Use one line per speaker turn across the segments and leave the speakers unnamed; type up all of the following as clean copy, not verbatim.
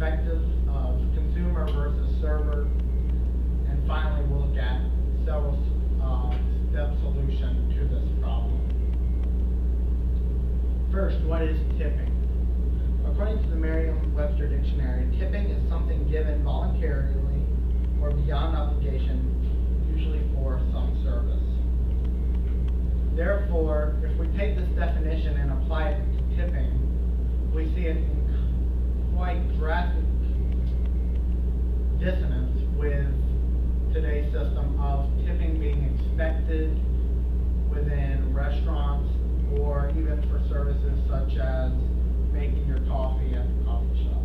perspectives of consumer versus server, and finally we'll look at several step solution to this problem. First, what is tipping? According to the Merriam-Webster dictionary, tipping is something given voluntarily or beyond obligation, usually for some service. Therefore, if we take this definition and apply it to tipping, we see it in quite drastic dissonance with today's system of tipping being expected within restaurants or even for services such as making your coffee at the coffee shop.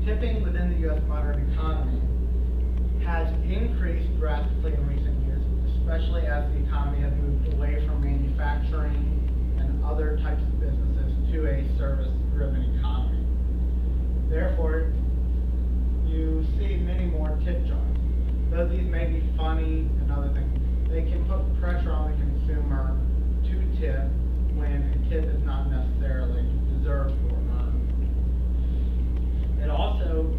Tipping within the U.S. modern economy has increased drastically in recent years, especially as the economy has moved away from manufacturing and other types of businesses to a service-driven economy. Therefore, you see many more tip jars. Though these may be funny and other things, they can put pressure on the consumer to tip when a tip is not necessarily deserved or earned. It also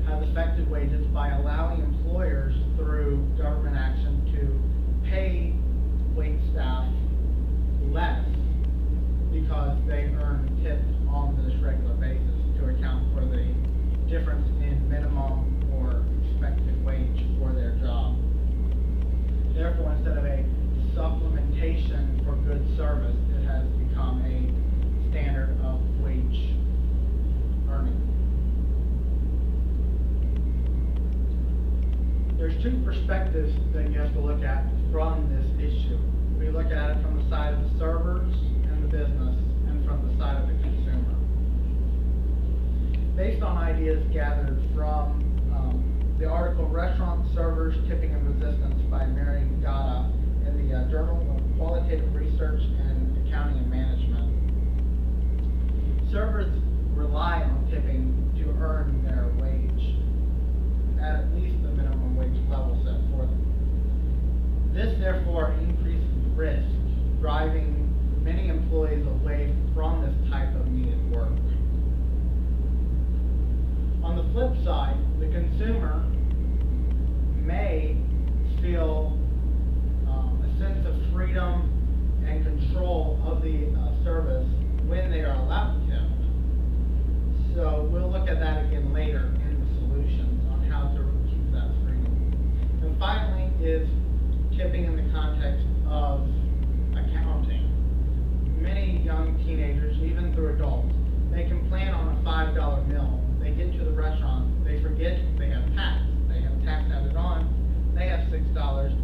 has affected wages by allowing employers through government action to pay wait staff less because they earn tips on this regular basis to account for the difference in minimum or expected wage for their job. Therefore, instead of a supplementation for good service, it has become a standard of wage earning. There's two perspectives that you have to look at from this issue. We look at it from the side of the servers and the business, and from the side of the consumer. Based on ideas gathered from the article Restaurant Servers, Tipping and Resistance by Mary Gatta in the Journal of Qualitative Research and Accounting and Management. Servers rely on tipping to earn their wage at least the minimum wage level set for them. This therefore increases risk, driving many employees away from this type of needed work. On the flip side, the consumer may feel a sense of freedom and control of the service when they are allowed to tip. So we'll look at that again later in the solutions on how to keep that freedom. And finally is tipping in the context of accounting. Many young teenagers, even through adults, they can plan on a $5 meal. They get to the restaurant, they forget they have tax. They have tax added on, they have $6.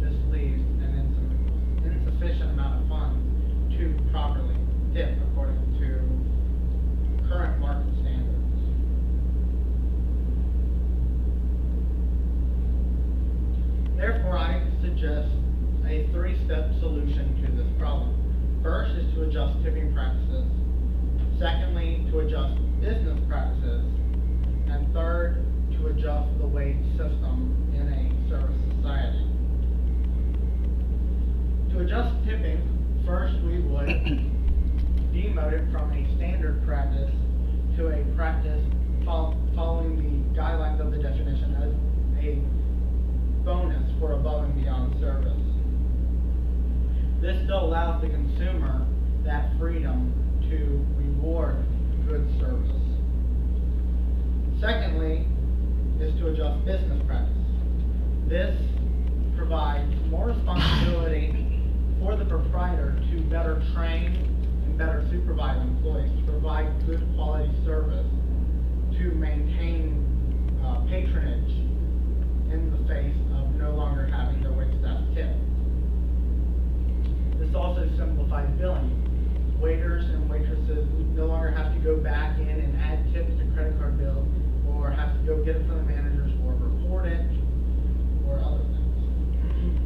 This leaves an insufficient amount of funds to properly tip according to current market standards. Therefore, I suggest a three-step solution to this problem. First is to adjust tipping practices. Secondly, to adjust business practices. And third, to adjust the wage system in a service society. To adjust tipping, first we would demote it from a standard practice to a practice following the guidelines of the definition as a bonus for above and beyond service. This still allows the consumer that freedom to reward good service. Secondly, is to adjust business practice. This provides more responsibility for the proprietor to better train and better supervise employees, to provide good quality service, to maintain patronage in the face of no longer having their wait staff tip. This also simplifies billing. Waiters and waitresses no longer have to go back in and add tips to credit card bills, or have to go get it from the managers, or report it, or other things.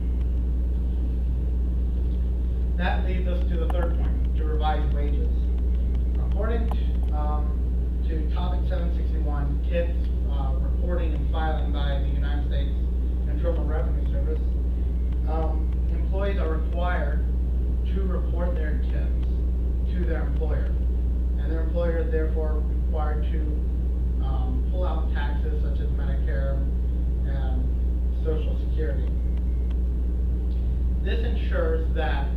That leads us to the third point, to revise wages. According to Topic 761, tips reporting and filing by the United States Internal Revenue Service, employees are required to report their tips to their employer. And and their employer is therefore required to pull out taxes such as Medicare and Social Security. This ensures that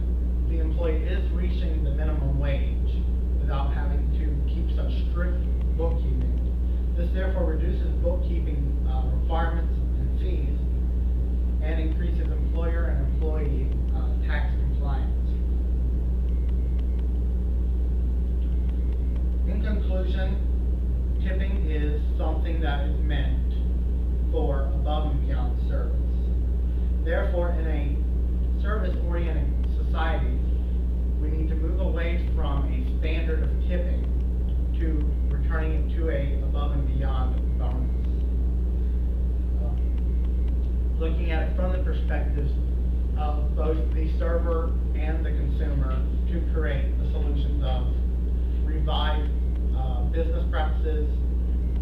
the employee is reaching the minimum wage without having to keep such strict bookkeeping. This therefore reduces bookkeeping requirements and fees and increases employer and employee tax compliance. In conclusion, tipping is something that is meant for above and beyond service. Therefore, in a service-oriented society, we need to move away from a standard of tipping to returning it to a above and beyond bonus. Looking at it from the perspectives of both the server and the consumer to create the solutions of revised business practices,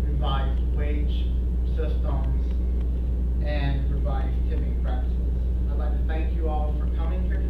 revised wage systems, and revised tipping practices. I'd like to thank you all for coming here today.